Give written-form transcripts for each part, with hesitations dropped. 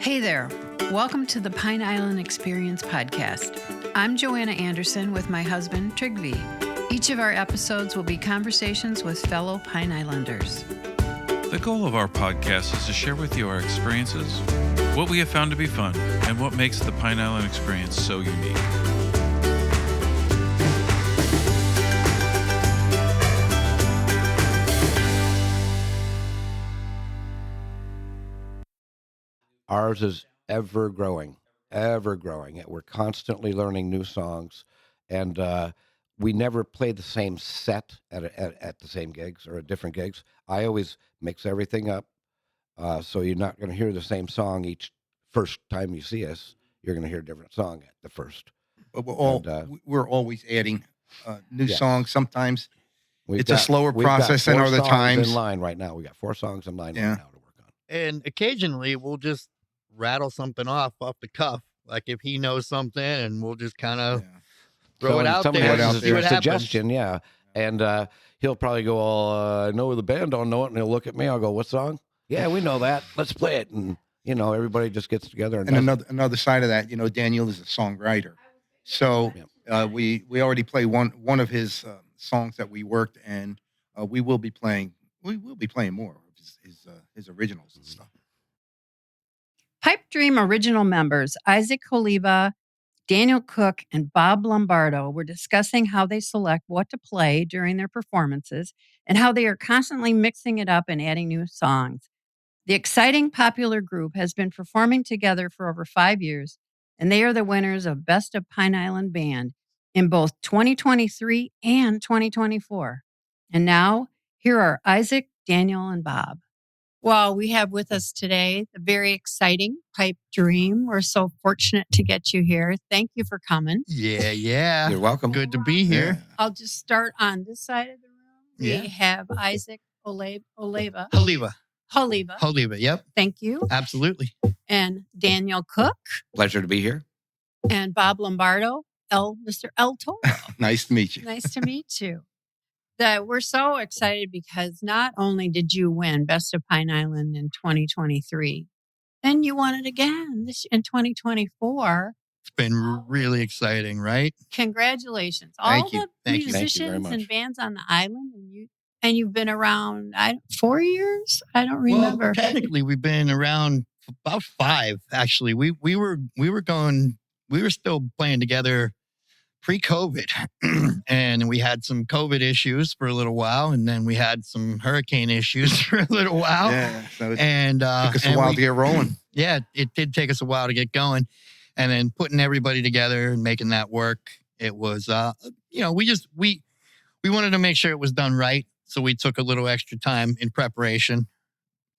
Hey there. Welcome to the Pine Island Experience podcast. I'm Joanna Anderson with my husband, Trygve. Each of our episodes will be conversations with fellow Pine Islanders. The goal of our podcast is to share with you our experiences, what we have found to be fun, and what makes the Pine Island experience so unique. Ours is ever growing. We're constantly learning new songs, and we never play the same set at the same gigs or at different gigs. I always mix everything up, so you're not going to hear the same song each first time you see us. You're going to hear a different song at the first. But we're always adding new songs. Sometimes it's a slower we've process got than 4 other songs times. in line right now. We got 4 songs in line right now to work on. And occasionally we'll just rattle something off the cuff, like if he knows something, and we'll just kind of throw it out there. Has See what a suggestion, and he'll probably go, "I know the band don't know it," and he'll look at me. I'll go, "What song?" "Yeah, we know that. Let's play it." And everybody just gets together. And another side of that, Daniel is a songwriter, so we already play one of his songs that we worked, and we will be playing more of his originals and stuff. Pipe Dream original members Isaac Holeva, Daniel Cook, and Bob Lombardo were discussing how they select what to play during their performances and how they are constantly mixing it up and adding new songs. The exciting popular group has been performing together for over 5 years, and they are the winners of Best of Pine Island Band in both 2023 and 2024. And now, here are Isaac, Daniel, and Bob. Well, we have with us today the very exciting Pipe Dream. We're so fortunate to get you here. Thank you for coming. Yeah. You're welcome. Good to be here. I'll just start on this side of the room. We have Isaac Holeva. Holeva, yep. Thank you. Absolutely. And Daniel Cook. Pleasure to be here. And Bob Lombardo, Mr. El Toro. Nice to meet you. Nice to meet you. We're so excited because not only did you win Best of Pine Island in 2023, then you won it again in 2024. It's been really exciting, right? Congratulations. Thank you. All the Thank you. musicians and bands on the island, and you've been around 4 years? I don't remember. Well, technically, we've been around about 5, actually. We were still playing together pre-COVID, and we had some COVID issues for a little while, and then we had some hurricane issues for a little while. Yeah, so it took us a while to get rolling. Yeah, it did take us a while to get going, and then putting everybody together and making that work. It was, we wanted to make sure it was done right, so we took a little extra time in preparation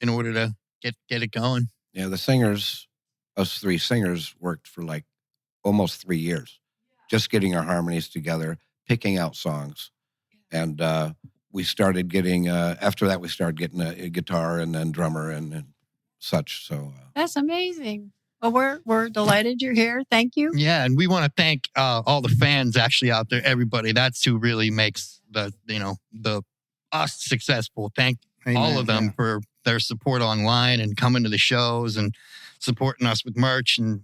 in order to get it going. Yeah, us 3 singers worked for like almost 3 years. Just getting our harmonies together, picking out songs. And we started getting, after that, we started getting a guitar and then drummer and such. So That's amazing. Well, we're delighted you're here. Thank you. Yeah, and we want to thank all the fans actually out there, everybody. That's who really makes the us successful. Thank all of them for their support online and coming to the shows and supporting us with merch. And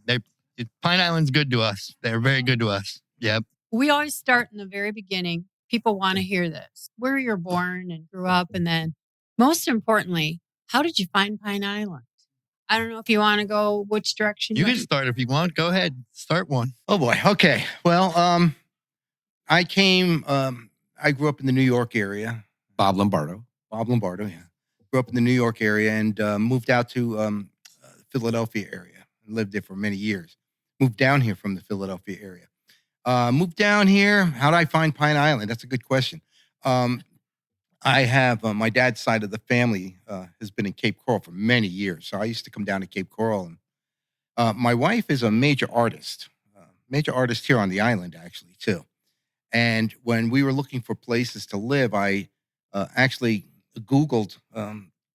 Pine Island's good to us. They're very good to us. Yep. We always start in the very beginning. People want to hear this. Where you were born and grew up. And then most importantly, how did you find Pine Island? I don't know if you want to go which direction. You can start if you want. Go ahead. Start one. Oh boy. Okay. Well, I grew up in the New York area. Bob Lombardo, yeah. Grew up in the New York area and moved out to Philadelphia area. Lived there for many years. Moved down here from the Philadelphia area. Moved down here. How did I find Pine Island? That's a good question. I have my dad's side of the family has been in Cape Coral for many years. So I used to come down to Cape Coral. And my wife is a major artist here on the island, actually, too. And when we were looking for places to live, I actually Googled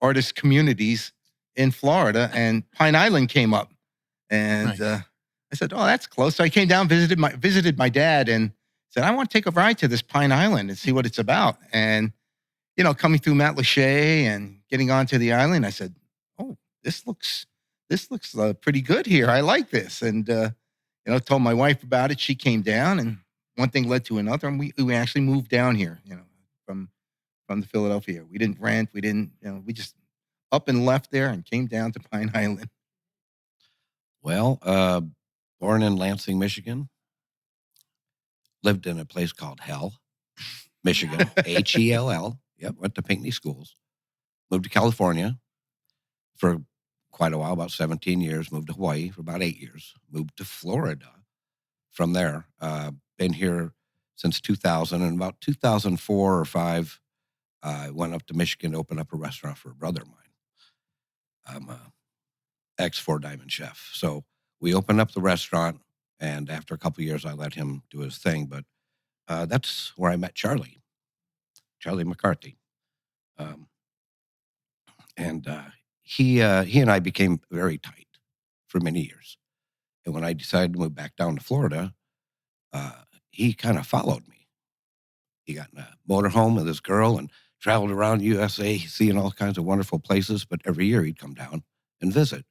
artist communities in Florida, and Pine Island came up. And Nice. I said, "Oh, that's close." So I came down, visited my dad, and said, "I want to take a ride to this Pine Island and see what it's about." And coming through Mount Lachey and getting onto the island, I said, "Oh, this looks this looks pretty good here. I like this. And, told my wife about it. She came down, and one thing led to another. And we actually moved down here, from the Philadelphia. We didn't rent. We didn't, we just up and left there and came down to Pine Island. Well, born in Lansing, Michigan. Lived in a place called Hell, Michigan, Hell. Yep, went to Pinckney schools. Moved to California for quite a while, about 17 years. Moved to Hawaii for about 8 years. Moved to Florida from there. Been here since 2000. And about 2004 or 5, I went up to Michigan to open up a restaurant for a brother of mine. I'm a ex-4 Diamond chef. So we opened up the restaurant, and after a couple of years, I let him do his thing. But that's where I met Charlie McCarthy. He and I became very tight for many years. And when I decided to move back down to Florida, he kind of followed me. He got in a motorhome with his girl and traveled around USA, seeing all kinds of wonderful places. But every year he'd come down and visit.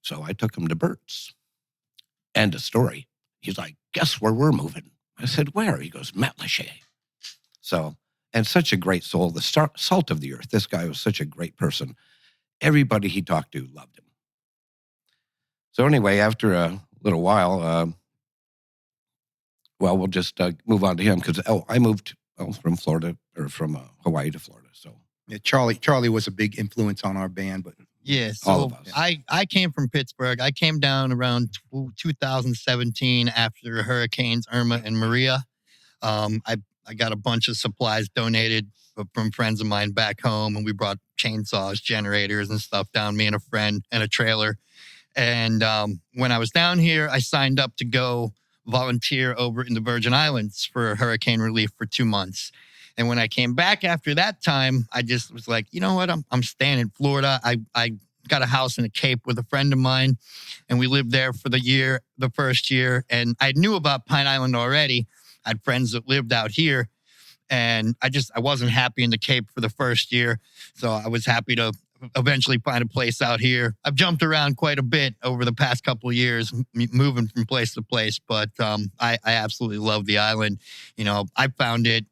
So I took him to Bert's. End of story. He's like, guess where we're moving? I said, where? He goes, Matlacha. So, and such a great soul, the salt of the earth. This guy was such a great person. Everybody he talked to loved him. So anyway, after a little while, we'll just move on to him because I moved from Florida or from Hawaii to Florida. So yeah, Charlie was a big influence on our band, but yeah, all so of us. I came from Pittsburgh. I came down around 2017 after Hurricanes Irma and Maria. I got a bunch of supplies donated from friends of mine back home, and we brought chainsaws, generators, and stuff down, me and a friend, and a trailer. And when I was down here, I signed up to go volunteer over in the Virgin Islands for hurricane relief for 2 months. And when I came back after that time, I just was like, you know what? I'm staying in Florida. I got a house in the Cape with a friend of mine, and we lived there for the first year. And I knew about Pine Island already. I had friends that lived out here, and I wasn't happy in the Cape for the first year. So I was happy to eventually find a place out here. I've jumped around quite a bit over the past couple of years, moving from place to place, but I absolutely love the island. I found it.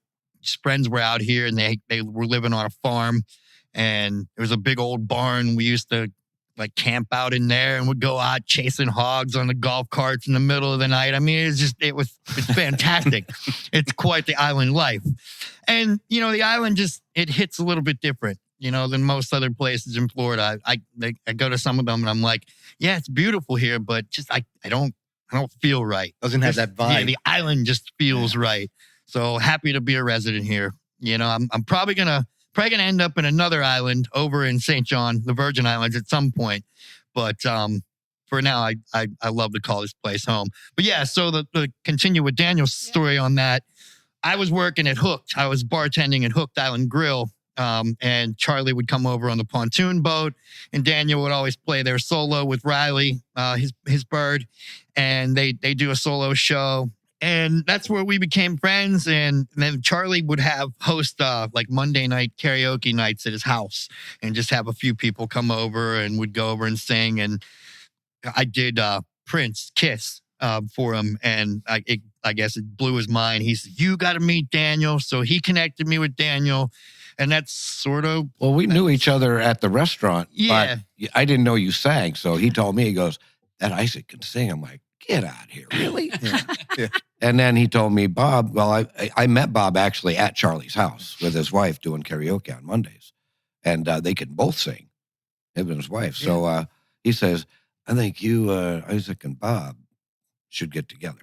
Friends were out here, and they were living on a farm, and there was a big old barn. We used to camp out in there, and would go out chasing hogs on the golf carts in the middle of the night. I mean, it's fantastic. It's quite the island life. And, the island it hits a little bit different, than most other places in Florida. I go to some of them and I'm like, yeah, it's beautiful here, but I don't feel right. Doesn't have that vibe. Yeah, the island just feels right. So happy to be a resident here. I'm probably gonna end up in another island over in St. John, the Virgin Islands, at some point. But for now, I love to call this place home. But yeah, so the continue with Daniel's story on that. I was working at Hooked. I was bartending at Hooked Island Grill. And Charlie would come over on the pontoon boat, and Daniel would always play their solo with Riley, his bird, and they do a solo show. And that's where we became friends. And then Charlie would host Monday night karaoke nights at his house, and just have a few people come over and would go over and sing. And I did Prince Kiss for him, and I guess it blew his mind. He said, "You got to meet Daniel." So he connected me with Daniel. And that's sort of... Well, we knew each other at the restaurant. Yeah. But I didn't know you sang. So he told me, he goes, that Isaac can sing. I'm like, get out here, really? Yeah. And then he told me, Bob, well, I met Bob actually at Charlie's house with his wife doing karaoke on Mondays. And they could both sing, him and his wife. Yeah. So he says, I think you, Isaac and Bob should get together.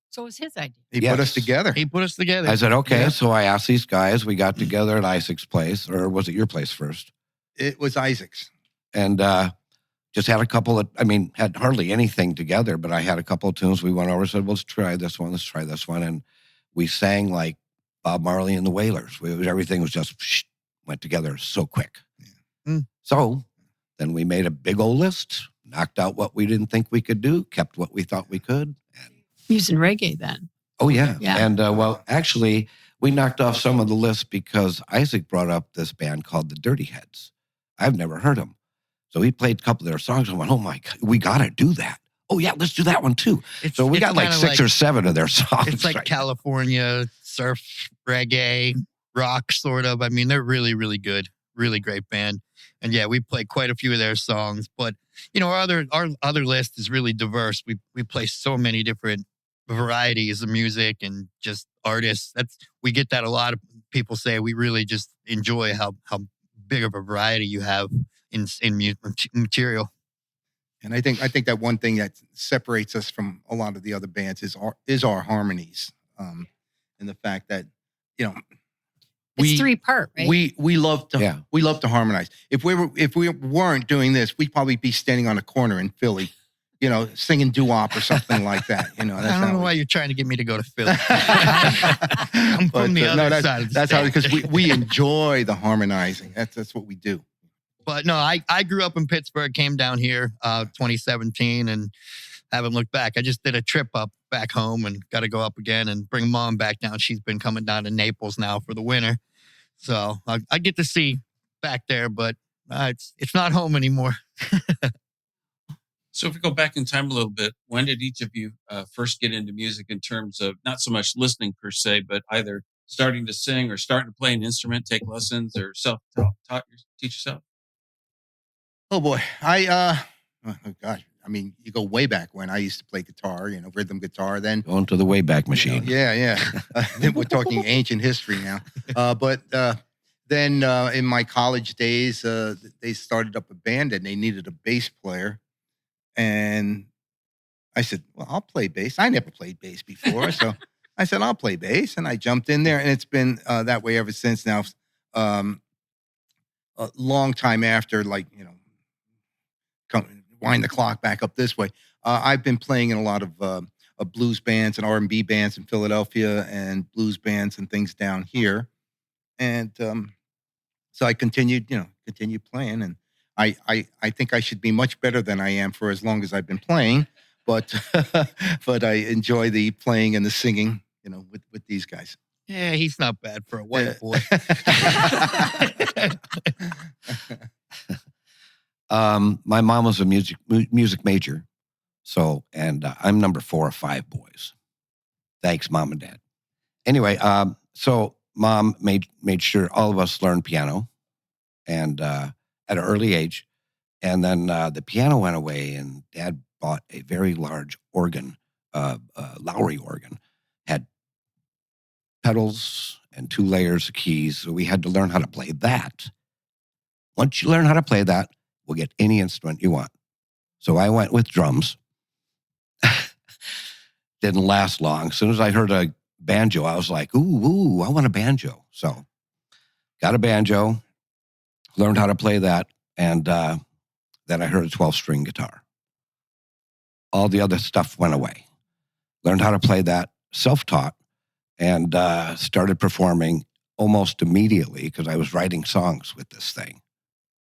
So it was his idea. He put us together. He put us together. I said, okay. Yeah. So I asked these guys, we got together at Isaac's place, or was it your place first? It was Isaac's. And just had a couple of, had hardly anything together, but I had a couple of tunes. We went over and said, well, let's try this one. And we sang like Bob Marley and the Wailers. Everything was just went together so quick. Yeah. Mm. So then we made a big old list, knocked out what we didn't think we could do, kept what we thought we could. And Using reggae then. oh, yeah. Yeah. And actually, we knocked off some of the lists because Isaac brought up this band called the Dirty Heads. I've never heard them. So he played a couple of their songs and went, oh my God, we got to do that. Oh yeah, let's do that one too. So we got like 6 or 7 of their songs. It's like California surf, reggae, rock, sort of. I mean, they're really, really good. Really great band. And yeah, we play quite a few of their songs. But our other list is really diverse. We play so many different varieties of music and just artists. We get that a lot of people say. We really just enjoy how big of a variety you have in material. And I think that one thing that separates us from a lot of the other bands is our harmonies, and the fact that it's 3-part, right? We love to harmonize. If we weren't doing this, we'd probably be standing on a corner in Philly, singing doo-wop or something like that. That's I don't know why you're trying to get me to go to Philly. I'm from the other side of the that's state. how, because we enjoy the harmonizing. That's what we do. But no, I grew up in Pittsburgh, came down here 2017 and haven't looked back. I just did a trip up back home and got to go up again and bring Mom back down. She's been coming down to Naples now for the winter. So I get to see back there, but it's not home anymore. So if we go back in time a little bit, when did each of you first get into music in terms of not so much listening per se, but either starting to sing or starting to play an instrument, take lessons, or teach yourself? Oh boy, oh gosh. I mean, you go way back when I used to play guitar, rhythm guitar. Then going to the Wayback Machine. Yeah. We're talking ancient history now. But then in my college days, they started up a band and they needed a bass player. And I said, well, I'll play bass. I never played bass before. So I said, I'll play bass. And I jumped in there. And it's been that way ever since now. A long time after, wind the clock back up this way. I've been playing in a lot of blues bands and R&B bands in Philadelphia and blues bands and things down here. And so I continued playing. And I think I should be much better than I am for as long as I've been playing. But but I enjoy the playing and the singing, with these guys. Yeah, he's not bad for a white boy. My mom was a music major, and I'm number 4 of 5 boys. Thanks, Mom and Dad. Anyway, so Mom made sure all of us learned piano, and at an early age, and then the piano went away, and Dad bought a very large organ, Lowry organ, had pedals and 2 layers of keys, so we had to learn how to play that. Once you learn how to play that, we'll get any instrument you want. So I went with drums. Didn't last long. As soon as I heard a banjo, I was like, ooh, I want a banjo. So got a banjo, learned how to play that, and then I heard a 12-string guitar. All the other stuff went away. Learned how to play that, self-taught, and started performing almost immediately because I was writing songs with this thing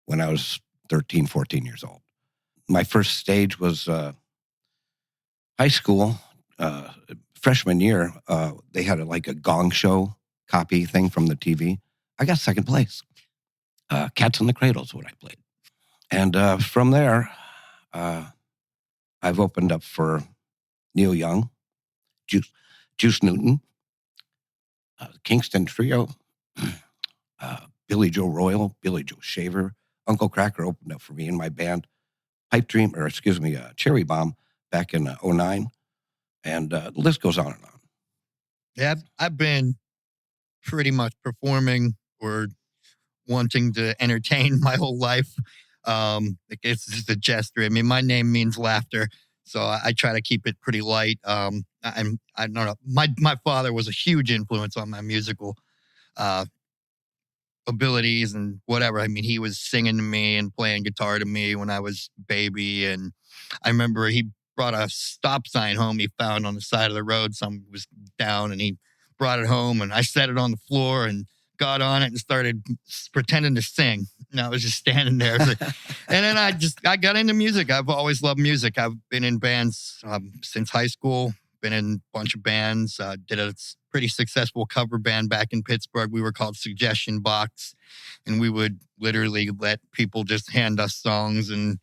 when I was 13, 14 years old. My first stage was high school, freshman year. They had a gong show copy thing from the TV. I got second place. Cats in the Cradle is what I played. And from there, I've opened up for Neil Young, Juice Newton, Kingston Trio, Billy Joe Royal, Billy Joe Shaver. Uncle Cracker opened up for me in my band, Cherry Bomb, back in 2009. And the list goes on and on. Yeah, I've been pretty much performing or wanting to entertain my whole life. It's just a gesture. I mean, my name means laughter, so I try to keep it pretty light. I don't know. My father was a huge influence on my musical abilities and whatever. I mean, he was singing to me and playing guitar to me when I was a baby. And I remember he brought a stop sign home he found on the side of the road. Someone was down and he brought it home and I set it on the floor and got on it and started pretending to sing. And I was just standing there. And then I got into music. I've always loved music. I've been in bands since high school, been in a bunch of bands. Did a pretty successful cover band back in Pittsburgh. We were called Suggestion Box, and we would literally let people just hand us songs and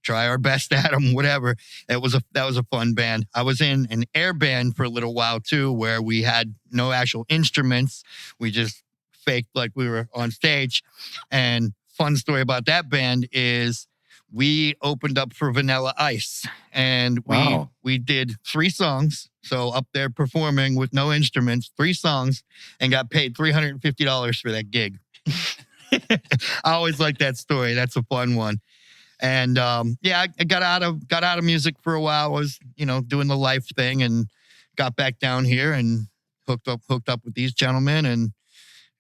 try our best at them, whatever. That was a fun band. I was in an air band for a little while too, where we had no actual instruments. We just faked like we were on stage. And fun story about that band is we opened up for Vanilla Ice, and we did 3 songs. So up there performing with no instruments, 3 songs, and got paid $350 for that gig. I always like that story. That's a fun one. And I got out of music for a while. I was, doing the life thing, and got back down here and hooked up with these gentlemen, and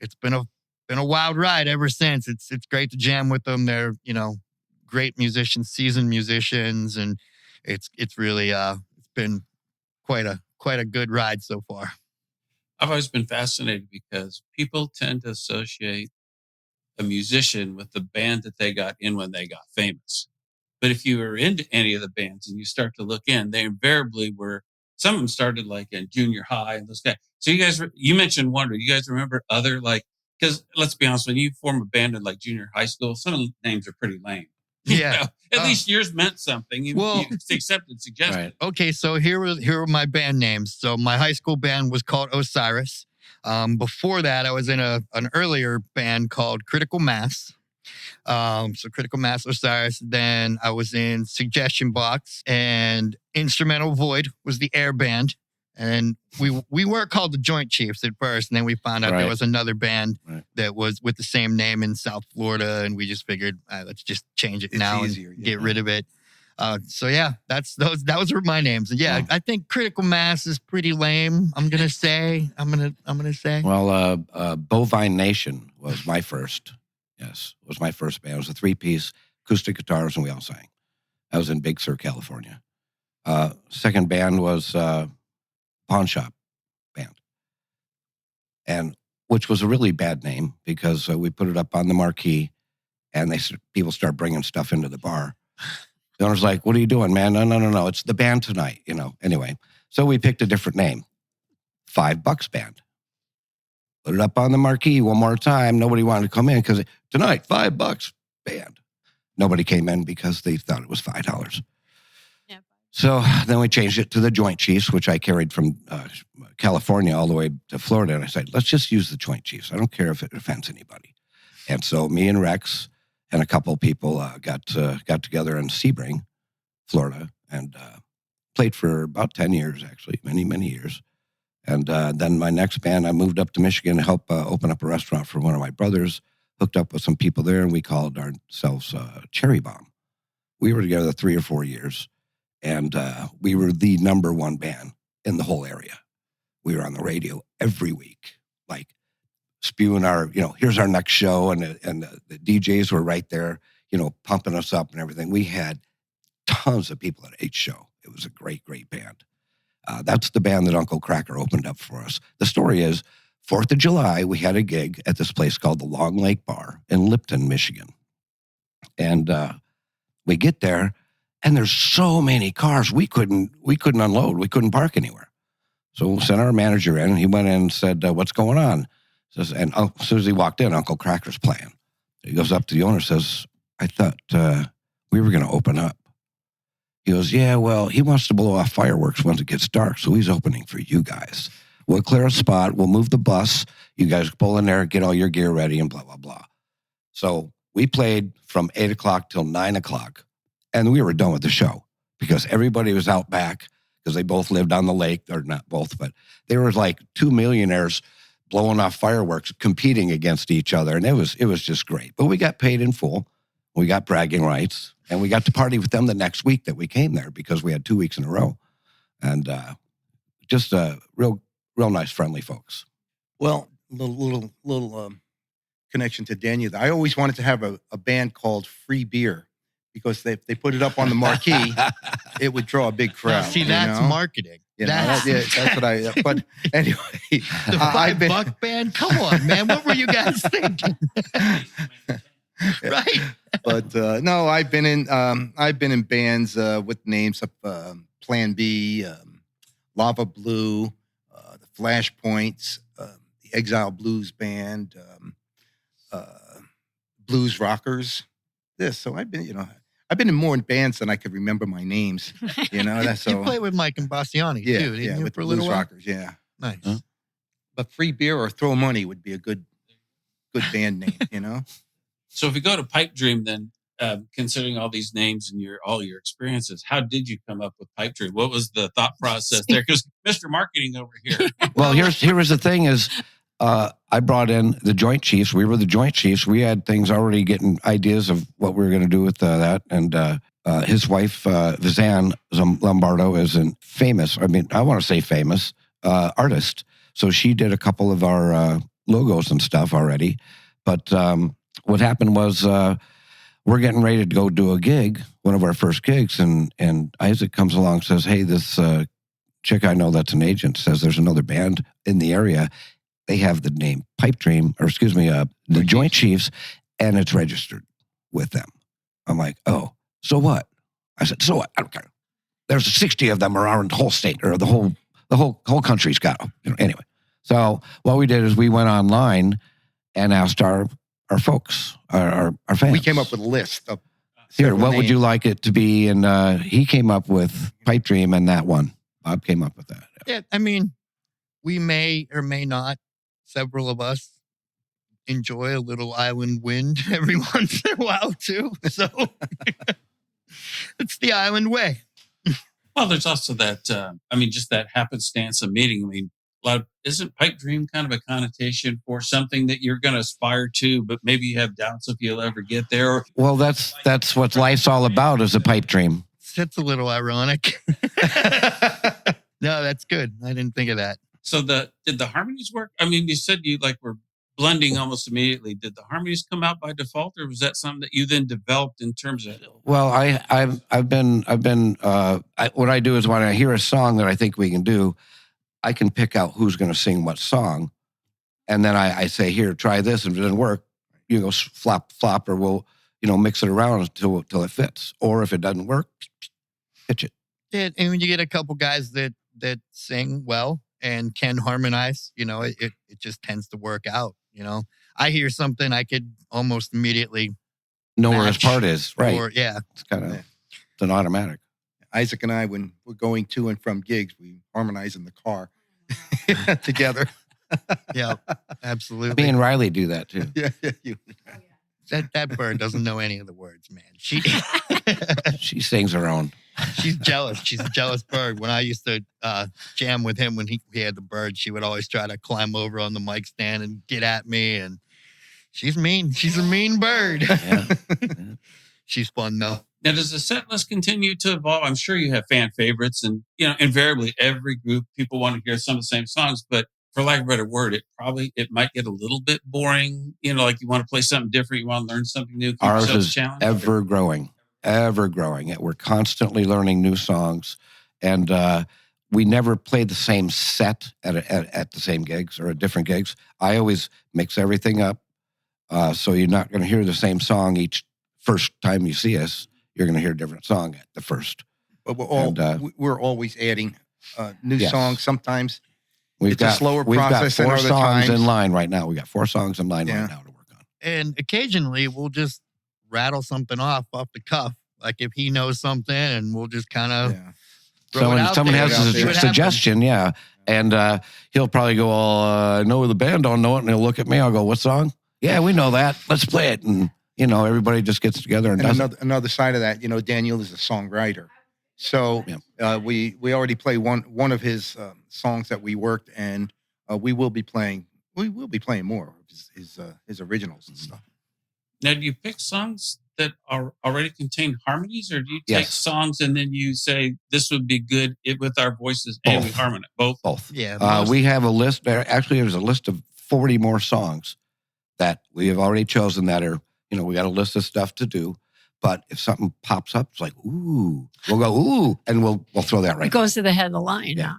it's been a wild ride ever since. It's great to jam with them. They're, great musicians, seasoned musicians, and it's really it's been quite a good ride so far. I've always been fascinated because people tend to associate a musician with the band that they got in when they got famous. But if you were into any of the bands and you start to look in, they invariably were, some of them started like in junior high and those guys. So you mentioned Wonder. You guys remember other, because let's be honest, when you form a band in like junior high school, some of the names are pretty lame. Yeah. At least yours meant something. You accepted suggestions. Right. Okay, so here were my band names. So my high school band was called Osiris. Before that, I was in an earlier band called Critical Mass. So Critical Mass, Osiris. Then I was in Suggestion Box, and Instrumental Void was the air band. And we were called the Joint Chiefs at first, and then we found out there was another band that was with the same name in South Florida, and we just figured, let's just change it now and get rid of it. Those were my names. And I think Critical Mass is pretty lame. I'm gonna say. Well, Bovine Nation was my first. Yes, it was my first band. It was a 3-piece, acoustic guitars, and we all sang. I was in Big Sur, California. Second band was Pawn Shop Band, and which was a really bad name because we put it up on the marquee, and people start bringing stuff into the bar. The owner's like, "What are you doing, man? No. It's the band tonight, Anyway, so we picked a different name, $5 Band. Put it up on the marquee one more time. Nobody wanted to come in because tonight, $5 Band. Nobody came in because they thought it was $5. Yeah. So then we changed it to the Joint Chiefs, which I carried from California all the way to Florida. And I said, let's just use the Joint Chiefs. I don't care if it offends anybody. And so me and Rex and a couple of people got together in Sebring, Florida, and played for about 10 years, actually, many, many years. And then my next band, I moved up to Michigan to help open up a restaurant for one of my brothers, hooked up with some people there, and we called ourselves Cherry Bomb. We were together 3 or 4 years, and we were the number one band in the whole area. We were on the radio every week, like spewing our, here's our next show, and the DJs were right there, pumping us up and everything. We had tons of people at each show. It was a great, great band. That's the band that Uncle Cracker opened up for us. The story is, 4th of July, we had a gig at this place called the Long Lake Bar in Lipton, Michigan. And we get there, and there's so many cars, we couldn't unload. We couldn't park anywhere. So we sent our manager in, and he went in and said, what's going on? And as soon as he walked in, Uncle Cracker's playing. He goes up to the owner and says, I thought we were going to open up. He goes, yeah, well, he wants to blow off fireworks once it gets dark, so he's opening for you guys. We'll clear a spot. We'll move the bus. You guys pull in there, get all your gear ready, and blah, blah, blah. So we played from 8 o'clock till 9 o'clock, and we were done with the show because everybody was out back because they both lived on the lake, or not both, but they were like 2 millionaires blowing off fireworks, competing against each other, and it was just great. But we got paid in full. We got bragging rights, and we got to party with them the next week that we came there because we had 2 weeks in a row. And just real nice, friendly folks. Well, little connection to Daniel. I always wanted to have a band called Free Beer because they put it up on the marquee. It would draw a big crowd. See, that's marketing. That's what I. But anyway, the $5 Band. Come on, man. What were you guys thinking? Right. But no, I've been in bands with names of Plan B, Lava Blue, the Flashpoints, the Exile Blues Band, Blues Rockers. So I've been in more bands than I could remember my names. That's You played with Mike and Bastiani yeah, too, didn't you? with For the a little Blues while. Rockers, yeah. Nice. Huh? But Free Beer or Throw Money would be a good band name. So if we go to Pipe Dream, then considering all these names and all your experiences, how did you come up with Pipe Dream? What was the thought process there? Because Mr. Marketing over here. Well, here was the thing is, I brought in the Joint Chiefs. We were the Joint Chiefs. We had things already getting ideas of what we were going to do with that. And his wife, Vizanne Lombardo, is a famous, I want to say famous, artist. So she did a couple of our logos and stuff already. But what happened was we're getting ready to go do a gig, one of our first gigs. And Isaac comes along and says, hey, this chick I know that's an agent says there's another band in the area. They have the name Pipe Dream, the Joint Chiefs, and it's registered with them. I'm like, oh, so what? I said, so what? I don't care. There's 60 of them around the whole state, or the whole country's got them. Anyway, so what we did is we went online and asked our folks, our fans. We came up with a list of here. What would you like it to be? And he came up with Pipe Dream, and that one. Bob came up with that. Yeah, we may or may not. Several of us enjoy a little island wind every once in a while too. So it's the island way. Well, there's also that, just that happenstance of meeting. Isn't Pipe Dream kind of a connotation for something that you're going to aspire to, but maybe you have doubts if you'll ever get there? Well, that's what life's all about, is a pipe dream. It's a little ironic. No, that's good. I didn't think of that. So did the harmonies work? You said you were blending almost immediately. Did the harmonies come out by default, or was that something that you then developed in terms of? Well, I've been what I do is when I hear a song that I think we can do, I can pick out who's going to sing what song, and then I say, here, try this, and if it doesn't work, you go flop, or we'll mix it around until it fits, or if it doesn't work, pitch it. Yeah, and when you get a couple guys that sing well and can harmonize, it just tends to work out. I hear something, I could almost immediately know where his part is, right? Or, yeah, it's kind of it's an automatic. Isaac and I, when we're going to and from gigs, we harmonize in the car together. Yeah, absolutely. Me and Riley do that too. Yeah. That bird doesn't know any of the words, man. She sings her own. She's jealous. She's a jealous bird. When I used to jam with him when he had the bird, she would always try to climb over on the mic stand and get at me. And she's mean. She's a mean bird. Yeah. She's fun though. Now, does the set list continue to evolve? I'm sure you have fan favorites, and invariably every group people want to hear some of the same songs. But for lack of a better word, it might get a little bit boring. You want to play something different, you want to learn something new. Keep Ours is challenged. ever growing. We're constantly learning new songs, and we never play the same set at the same gigs or at different gigs. I always mix everything up, so you're not going to hear the same song each first time you see us. You're going to hear a different song at the first. But we're always adding new songs. Sometimes it's a slower process. We've got 4 songs times in line right now. We got 4 songs in line right now to work on. And occasionally we'll just rattle something off the cuff. Like if he knows something, and we'll just kind of someone has a suggestion, and he'll probably go, I know the band don't know it, and he'll look at me. I'll go, what song? Yeah, we know that. Let's play it. And everybody just gets together and does another side of that. Daniel is a songwriter, so we already play one of his songs that we worked, and we will be playing more of his originals and stuff. Now, do you pick songs that are already contain harmonies, or do you take songs and then you say this would be good with our voices and we harmonize? Both. Yeah. We have a list. Actually, there's a list of 40 more songs that we have already chosen that are, we got a list of stuff to do. But if something pops up, it's like, ooh, we'll go, ooh, and we'll throw that right. It goes to the head of the line. Yeah.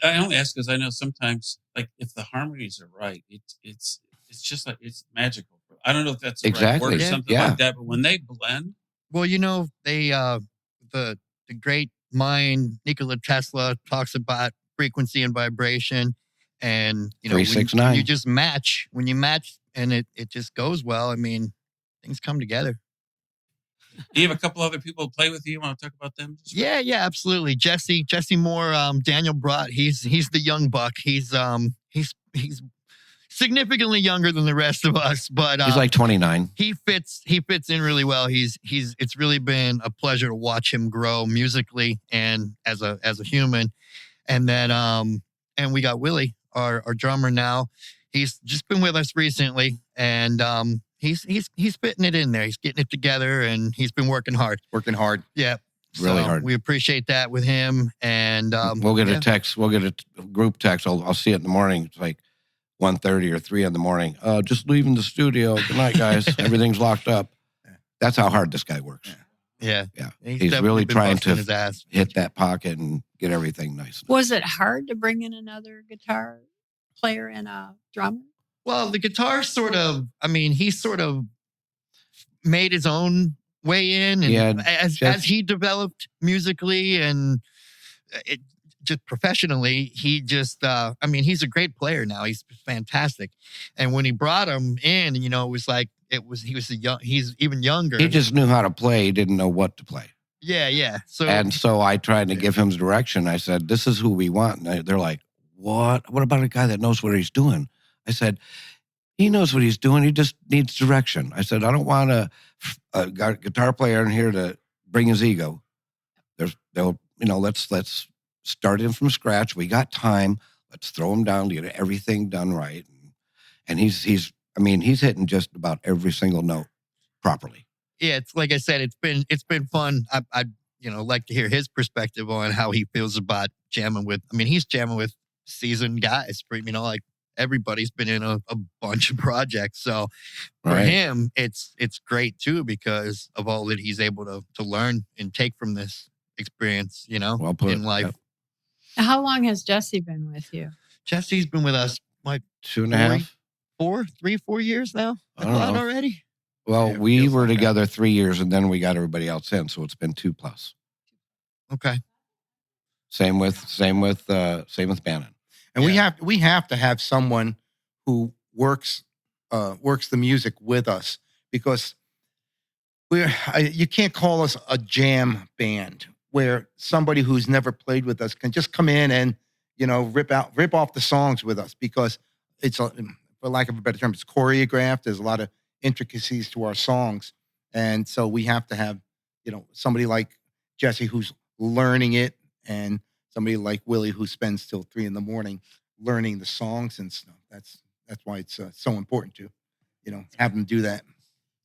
I only ask because I know sometimes, if the harmonies are right, it's just like it's magical. I don't know if that's the right word or something like that, but when they blend. Well, they the great mind. Nikola Tesla talks about frequency and vibration. And, you know, 369. when you just match, when you match and it just goes well, I mean, things come together. Do you have a couple other people who play with you? You want to talk about them? Yeah, absolutely. Jesse Moore, Daniel Brott, he's the young buck. He's significantly younger than the rest of us, but He's like 29. He fits in really well. It's really been a pleasure to watch him grow musically and as a human. And then and we got Willie, our drummer now. He's just been with us recently, and he's fitting it in there. He's getting it together, and he's been working hard. Yeah. Really hard. We appreciate that with him. And we'll get a text. We'll get a group text. I'll see it in the morning. It's like 1:30 or 3 in the morning. Just leaving the studio. Good night, guys. Everything's locked up. That's how hard this guy works. Yeah. He's really trying to hit that pocket and get everything nice. Was it hard to bring in another guitar player and a drummer? Well, the guitar he sort of made his own way in. And as he developed musically and just professionally, he just, he's a great player now. He's fantastic. And when he brought him in, you know, he's even younger. He just knew how to play. He didn't know what to play. Yeah. So I tried to give him direction. I said, this is who we want. And they're like, what? What about a guy that knows what he's doing? I said, he knows what he's doing. He just needs direction. I said, I don't want a guitar player in here to bring his ego. Let's start him from scratch. We got time. Let's throw him down to get everything done right. And he's hitting just about every single note properly. Yeah, it's like I said, it's been fun. I like to hear his perspective on how he feels about jamming with. I mean, he's jamming with seasoned guys. Like everybody's been in a bunch of projects. So for him, it's great too because of all that he's able to learn and take from this experience. You know, well put, in life. Yep. How long has Jesse been with you? Jesse's been with us like 4 years now. I don't know. Already. Well, we were together 3 years, and then we got everybody else in, so it's been 2+. Okay. Same with Bannon. And we have to have someone who works the music with us because you can't call us a jam band where somebody who's never played with us can just come in and rip off the songs with us because it's for lack of a better term, it's choreographed. There's a lot of intricacies to our songs, and so we have to have somebody like Jesse who's learning it, and somebody like Willie who spends till 3 a.m. learning the songs and stuff. That's why it's so important to have them do that.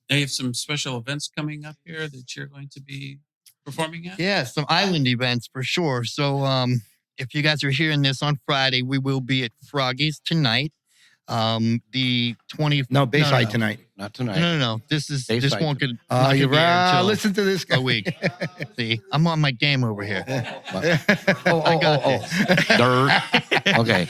Now you have some special events coming up here that you're going to be performing at. Yeah, some island events for sure. So if you guys are hearing this on Friday, we will be at Froggy's tonight. The 20th. No, Bayside tonight. Not tonight. No. This won't get. You're right. Listen to this guy. A week. See, I'm on my game over here. Oh. Dirt. Okay.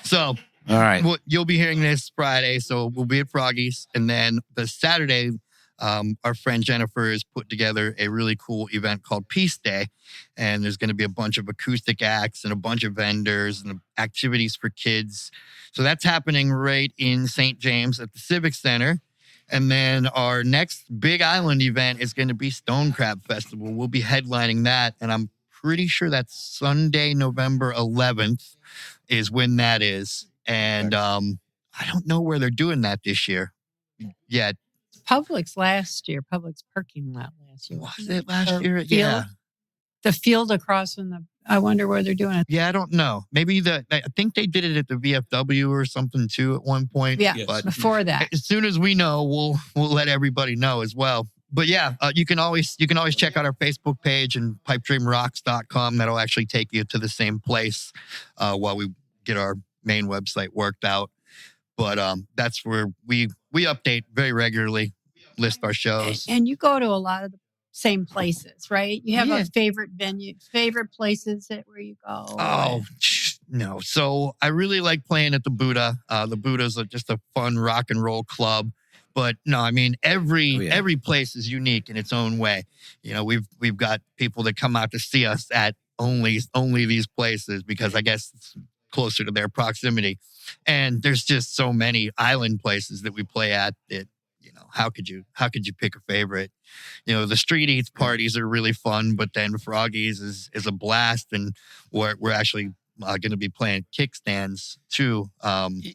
So, all right. You'll be hearing this Friday, so we'll be at Froggy's, and then the Saturday, our friend Jennifer has put together a really cool event called Peace Day, and there's going to be a bunch of acoustic acts and a bunch of vendors and activities for kids. So that's happening right in St. James at the Civic Center. And then our next big island event is going to be Stone Crab Festival. We'll be headlining that, and I'm pretty sure that's Sunday, November 11th is when that is. And I don't know where they're doing that this year yet. Publix last year. Publix parking lot last year. Was it last year? Field? Yeah. The field across from I wonder where they're doing it. Yeah, I don't know. Maybe I think they did it at the VFW or something too at one point. Yeah, yes. But before that. As soon as we know, we'll let everybody know as well. But yeah, you can always check out our Facebook page and pipedreamrocks.com. That'll actually take you to the same place while we get our main website worked out. But that's where we update very regularly, list our shows. And you go to a lot of the same places, right? You have a favorite venue, favorite places where you go? Oh, no. So I really like playing at the Buddha. The Buddha's just a fun rock and roll club. But no, I mean, every place is unique in its own way. We've got people that come out to see us at only these places because I guess it's closer to their proximity. And there's just so many island places that we play at that, how could you pick a favorite? The street eats parties are really fun, but then Froggy's is a blast, and we're actually going to be playing kickstands too.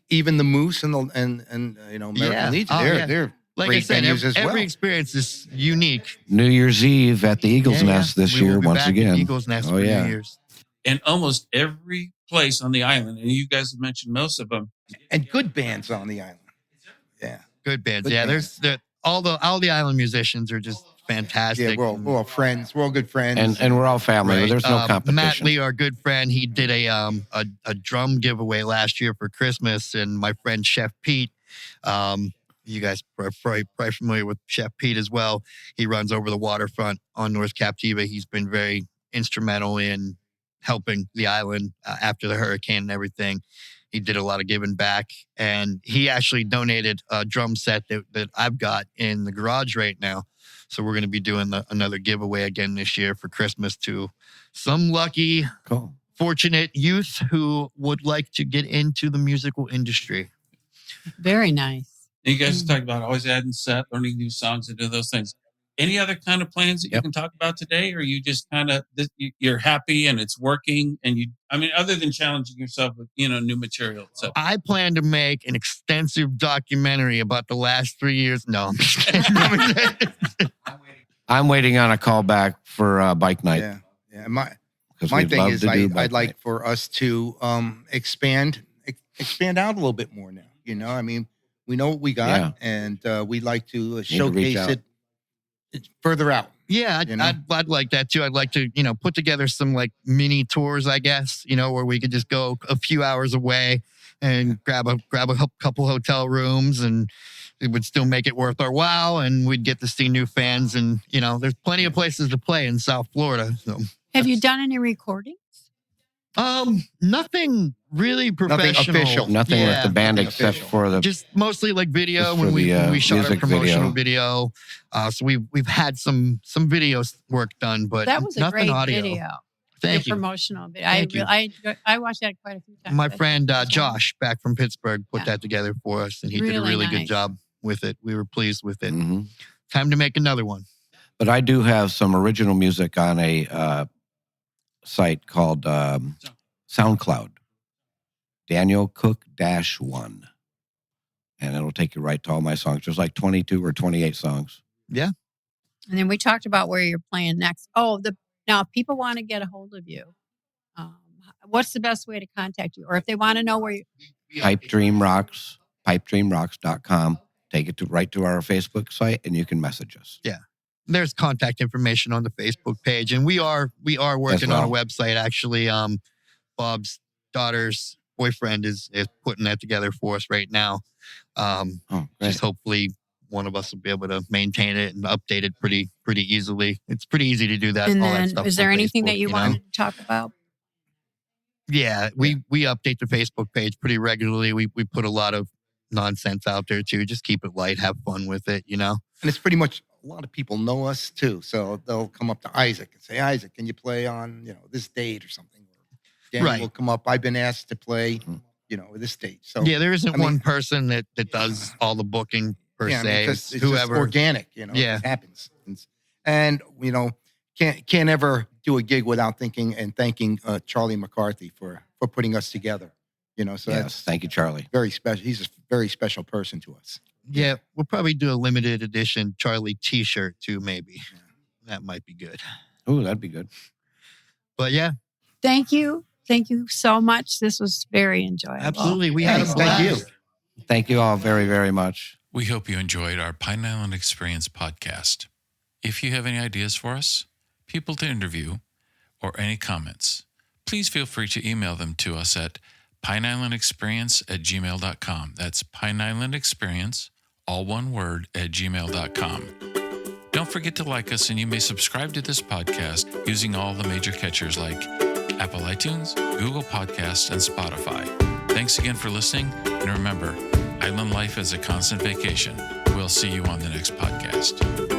Even the Moose and American Legion, they're like great I said, venues as well. every experience is unique. New Year's Eve at the Eagle's Nest this We will year be once back at again. Eagle's Nest Oh, for yeah. New Year's. And almost every place on the island, and you guys have mentioned most of them, And good bands on the island. Yeah. Good bands. Good bands. There's all the island musicians are just fantastic. Yeah, we're all friends. We're all good friends. And we're all family. Right. There's no competition. Matt Lee, our good friend, he did a drum giveaway last year for Christmas, and my friend Chef Pete, you guys are probably familiar with Chef Pete as well. He runs over the waterfront on North Captiva. He's been very instrumental in helping the island after the hurricane and everything. He did a lot of giving back, and he actually donated a drum set that I've got in the garage right now. So we're going to be doing another giveaway again this year for Christmas to some lucky, fortunate youth who would like to get into the musical industry. Very nice. you guys talk about always adding set, learning new songs, and do those things. Any other kind of plans that you can talk about today, or you just kind of you're happy and it's working, and other than challenging yourself with new material? So I plan to make an extensive documentary about the last 3 years. No, I'm just kidding. I'm waiting on a call back for bike night. Yeah. My thing is, I'd like for us to expand out a little bit more now. We know what we got, and we'd like to showcase it further out. Yeah, I'd like that too. I'd like to, put together some like mini tours, I guess, where we could just go a few hours away and grab a couple hotel rooms, and it would still make it worth our while, and we'd get to see new fans, and there's plenty of places to play in South Florida. So have you done any recordings? Nothing really professional. Nothing official. Nothing with the band Nothing except official. for the Just mostly like video Just when for we the, shot our music promotional video. So we've had some video work done, but That was a nothing great audio. video. Thank Your you. promotional video. Thank you. I watched that quite a few times. My I think friend it was Josh back from Pittsburgh put Yeah. that together for us, and he did a Really really good nice. job with it. We were pleased with it. Mhm. Time to make another one. But I do have some original music on a site called SoundCloud. Daniel Cook -1. And it'll take you right to all my songs. There's like 22 or 28 songs. And then we talked about where you're playing next. Now, if people want to get a hold of you, what's the best way to contact you? Or if they want to know where you... Pipe Dream Rocks, pipedreamrocks.com. Take it right to our Facebook site, and you can message us. There's contact information on the Facebook page, and we are working on a well. website. Actually, Bob's daughter's boyfriend is putting that together for us right now. Oh, great. Just hopefully one of us will be able to maintain it and update it pretty easily. It's pretty easy to do that. And all that then, stuff is there on anything Facebook, that you wanted to talk about? Yeah, we update the Facebook page pretty regularly. We put a lot of nonsense out there too. Just keep it light, have fun with it, And it's pretty much, a lot of people know us too. So they'll come up to Isaac and say, Isaac, can you play on, this date or something? Daniel Right. will come up. I've been asked to play, this date. So Yeah, there isn't I mean- one person that does all the booking per se. because it's Whoever. just organic, Yeah. it happens. And can't ever do a gig without thanking Charlie McCarthy for putting us together. So Yes, that's thank you, Charlie. very special. He's a very special person to us. Yeah, we'll probably do a limited edition Charlie T-shirt too, maybe. That might be good. Ooh, that'd be good. But yeah, Thank you. Thank you so much. This was very enjoyable. absolutely. We had a Thanks. blast. Thank you. Thank you all very, very much. We hope you enjoyed our Pine Island Experience podcast. If you have any ideas for us, people to interview, or any comments, please feel free to email them to us at pineislandexperience@gmail.com. That's pineislandexperience, all one word, @gmail.com. Don't forget to like us, and you may subscribe to this podcast using all the major catchers like Apple iTunes, Google Podcasts, and Spotify. Thanks again for listening, and remember, island life is a constant vacation. We'll see you on the next podcast.